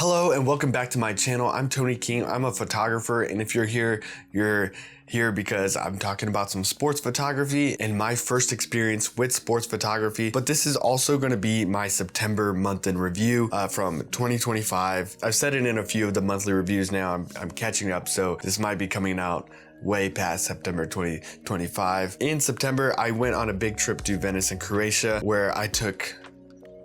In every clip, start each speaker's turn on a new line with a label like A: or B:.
A: Hello and welcome back to my channel. I'm Tony King. I'm a photographer, and if you're here because I'm talking about some sports photography and my first experience with sports photography. But this is also going to be my September month in review from 2025. I've said it in a few of the monthly reviews now. I'm catching up, so this might be coming out way past September 2025. In September, I went on a big trip to Venice and Croatia where I took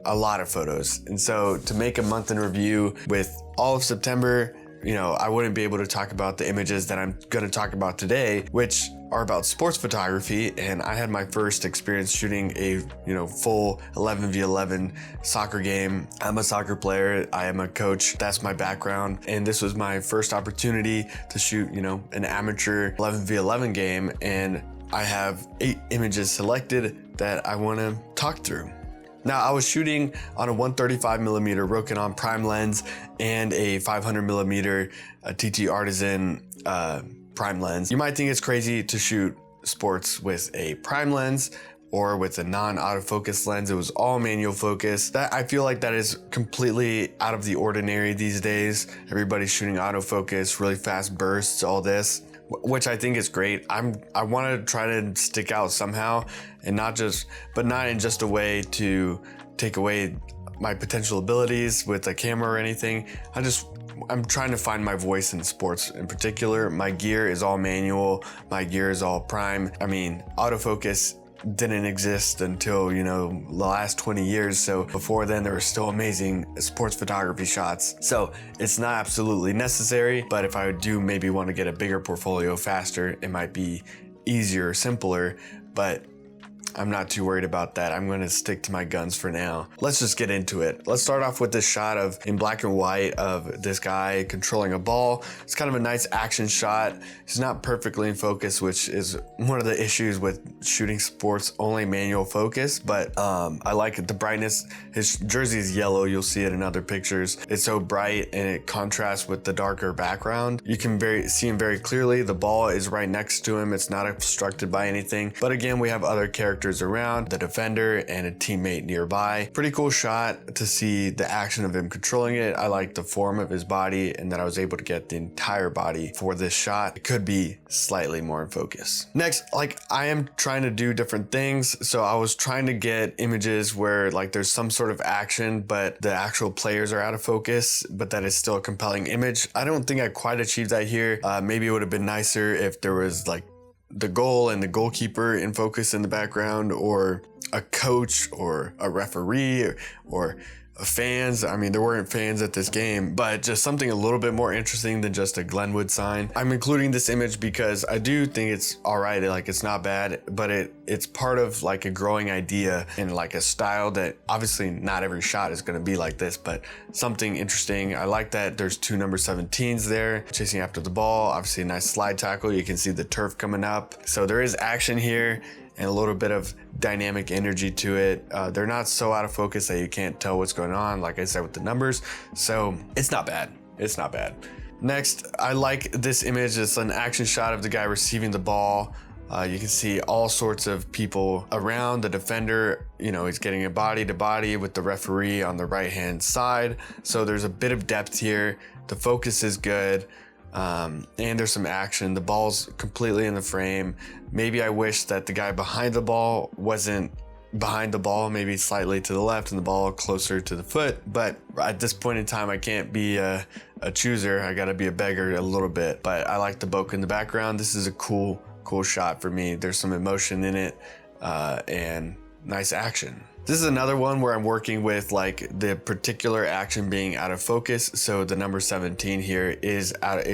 A: a lot of photos. And so to make a month in review with all of September, I wouldn't be able to talk about the images that I'm going to talk about today, which are about sports photography. And I had my first experience shooting a, full 11v11 soccer game. I'm a soccer player. I am a coach. That's my background. And this was my first opportunity to shoot, an amateur 11v11 game. And I have 8 images selected that I want to talk through. Now, I was shooting on a 135mm Rokinon prime lens and a 500mm TT Artisan prime lens. You might think it's crazy to shoot sports with a prime lens or with a non-autofocus lens. It was all manual focus. I feel like that is completely out of the ordinary these days. Everybody's shooting autofocus, really fast bursts, all this, which I think is great. I want to try to stick out somehow, and not in just a way to take away my potential abilities with a camera or anything. I'm trying to find my voice in sports in particular. My gear is all manual. My gear is all prime. Autofocus didn't exist until, the last 20 years. So before then, there were still amazing sports photography shots. So it's not absolutely necessary, but if I do maybe want to get a bigger portfolio faster, it might be easier, simpler, but I'm not too worried about that. I'm going to stick to my guns for now. Let's just get into it. Let's start off with this shot in black and white of this guy controlling a ball. It's kind of a nice action shot. He's not perfectly in focus, which is one of the issues with shooting sports only manual focus, but I like it. The brightness. His jersey is yellow. You'll see it in other pictures. It's so bright and it contrasts with the darker background. You can see him very clearly. The ball is right next to him. It's not obstructed by anything. But again, we have other characters around, the defender and a teammate nearby. Pretty cool shot to see the action of him controlling it. I like the form of his body and that I was able to get the entire body for this shot. It could be slightly more in focus. Next, I am trying to do different things. So I was trying to get images where there's some sort of action, but the actual players are out of focus, but that is still a compelling image. I don't think I quite achieved that here. Maybe it would have been nicer if there was the goal and the goalkeeper in focus in the background, or a coach or a referee or fans. There weren't fans at this game, but just something a little bit more interesting than just a Glenwood sign. I'm including this image because I do think it's all right. It's not bad, but it's part of a growing idea and a style that obviously not every shot is going to be like this, but something interesting. I like that there's 2 number 17s there chasing after the ball. Obviously a nice slide tackle. You can see the turf coming up. So there is action here and a little bit of dynamic energy to it. They're not so out of focus that you can't tell what's going on, like I said, with the numbers. So it's not bad. It's not bad. Next, I like this image. It's an action shot of the guy receiving the ball. You can see all sorts of people around the defender. He's getting a body to body with the referee on the right-hand side. So there's a bit of depth here. The focus is good. And there's some action. The ball's completely in the frame. Maybe I wish that the guy behind the ball wasn't behind the ball, maybe slightly to the left and the ball closer to the foot. But at this point in time, I can't be a chooser. I gotta be a beggar a little bit. But I like the bokeh in the background. This is a cool shot for me. There's some emotion in it and nice action. This is another one where I'm working with the particular action being out of focus. So the number 17 here is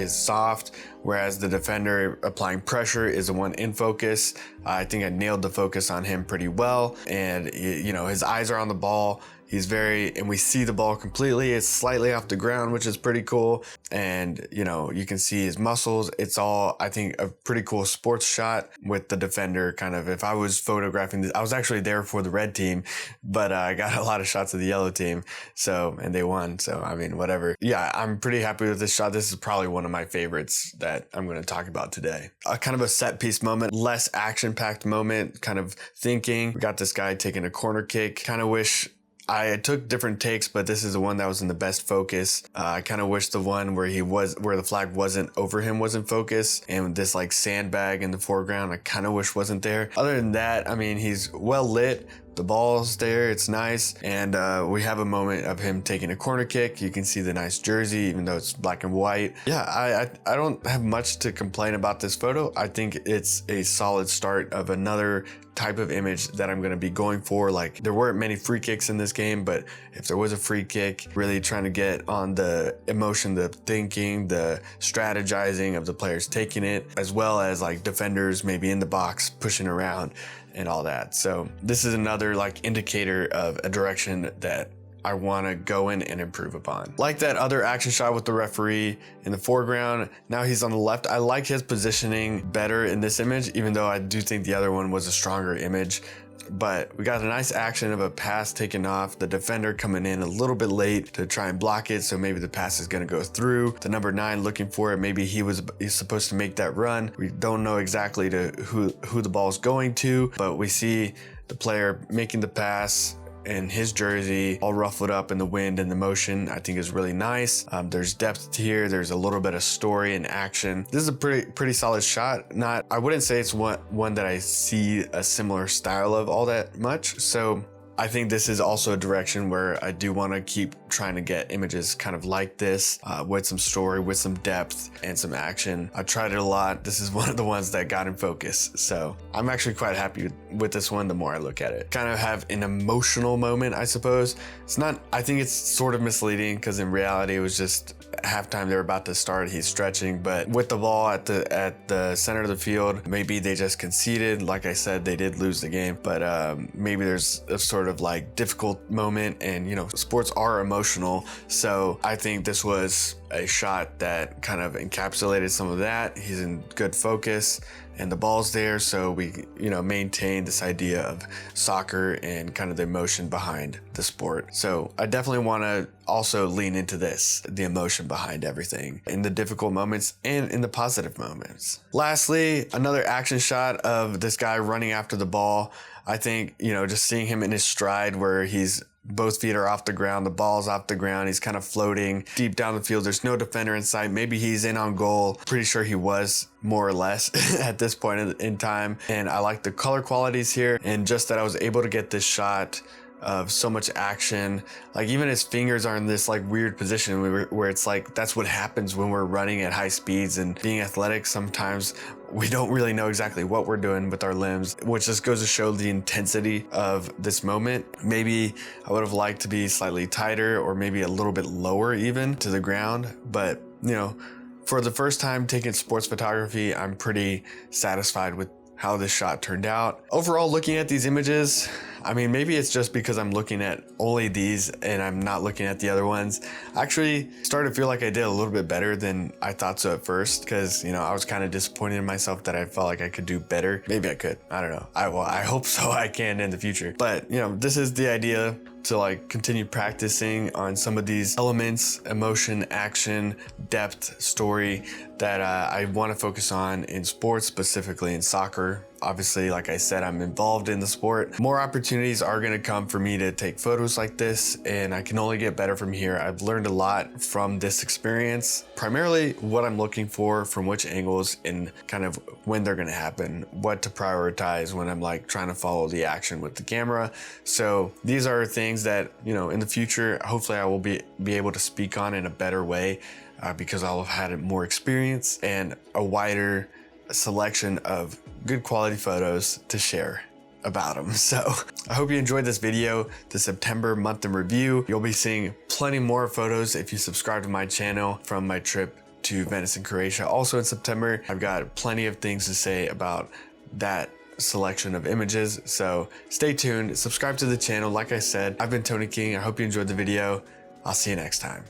A: soft, whereas the defender applying pressure is the one in focus. I think I nailed the focus on him pretty well. And his eyes are on the ball. And we see the ball completely. It's slightly off the ground, which is pretty cool. And, you can see his muscles. It's all, I think, a pretty cool sports shot with the defender kind of. If I was photographing this, I was actually there for the red team, but I got a lot of shots of the yellow team. And they won. So, whatever. Yeah, I'm pretty happy with this shot. This is probably one of my favorites that I'm going to talk about today. Kind of a set piece moment, less action packed moment, kind of thinking. We got this guy taking a corner kick. Kind of wish I took different takes, but this is the one that was in the best focus. I kind of wish the one where the flag wasn't over him wasn't focused, and this like sandbag in the foreground, I kind of wish wasn't there. Other than that, I mean, he's well lit. The ball's there, it's nice, and we have a moment of him taking a corner kick. You can see the nice jersey, even though it's black and white. Yeah, I don't have much to complain about this photo. I think it's a solid start of another type of image that I'm going to be going for. Like, there weren't many free kicks in this game, but if there was a free kick, really trying to get on the emotion, the thinking, the strategizing of the players taking it, as well as like defenders maybe in the box pushing around and all that. So this is another like indicator of a direction that I want to go in and improve upon. Like that other action shot with the referee in the foreground, now he's on the left. I like his positioning better in this image, even though I do think the other one was a stronger image. But we got a nice action of a pass taken off, the defender coming in a little bit late to try and block it, so maybe the pass is going to go through. The number 9 looking for it, maybe he's supposed to make that run. We don't know exactly to who the ball is going to, but we see the player making the pass, and his jersey all ruffled up in the wind and the motion, I think is really nice. There's depth here. There's a little bit of story and action. This is a pretty solid shot. I wouldn't say it's one that I see a similar style of all that much. So I think this is also a direction where I do want to keep trying to get images kind of like this, with some story, with some depth and some action. I tried it a lot. This is one of the ones that got in focus. So I'm actually quite happy with this one the more I look at it. Kind of have an emotional moment, I suppose. I think it's sort of misleading because in reality it was just halftime, they were about to start, he's stretching, but with the ball at the center of the field, maybe they just conceded. Like I said, they did lose the game, but maybe there's a sort of like difficult moment, and you know, sports are emotional, so I think this was a shot that kind of encapsulated some of that. He's in good focus and the ball's there, so we, you know, maintain this idea of soccer and kind of the emotion behind the sport. So I definitely want to also lean into this, the emotion behind everything in the difficult moments and in the positive moments. Lastly, another action shot of this guy running after the ball. I think, you know, just seeing him in his stride where both feet are off the ground, the ball's off the ground, he's kind of floating deep down the field. There's no defender in sight. Maybe he's in on goal. Pretty sure he was, more or less, at this point in time. And I like the color qualities here, and just that I was able to get this shot of so much action. Like, even his fingers are in this like weird position where it's like that's what happens when we're running at high speeds and being athletic. Sometimes we don't really know exactly what we're doing with our limbs, which just goes to show the intensity of this moment. Maybe I would have liked to be slightly tighter, or maybe a little bit lower even to the ground, but you know, for the first time taking sports photography, I'm pretty satisfied with how this shot turned out. Overall, looking at these images, I mean, maybe it's just because I'm looking at only these and I'm not looking at the other ones. I actually started to feel like I did a little bit better than I thought so at first, because, you know, I was kind of disappointed in myself that I felt like I could do better. Maybe I could, I don't know. I hope so I can in the future. But, you know, this is the idea, to like continue practicing on some of these elements: emotion, action, depth, story, that I want to focus on in sports, specifically in soccer. Obviously, like I said, I'm involved in the sport. More opportunities are going to come for me to take photos like this, and I can only get better from here. I've learned a lot from this experience, primarily what I'm looking for from which angles and kind of when they're going to happen, what to prioritize when I'm like trying to follow the action with the camera. So these are things that, you know, in the future, hopefully I will be able to speak on in a better way, because I'll have had more experience and a wider selection of good quality photos to share about them. So I hope you enjoyed this video, the September month in review. You'll be seeing plenty more photos if you subscribe to my channel from my trip to Venice and Croatia. Also in September, I've got plenty of things to say about that selection of images. So stay tuned, subscribe to the channel. Like I said, I've been Tony King. I hope you enjoyed the video. I'll see you next time.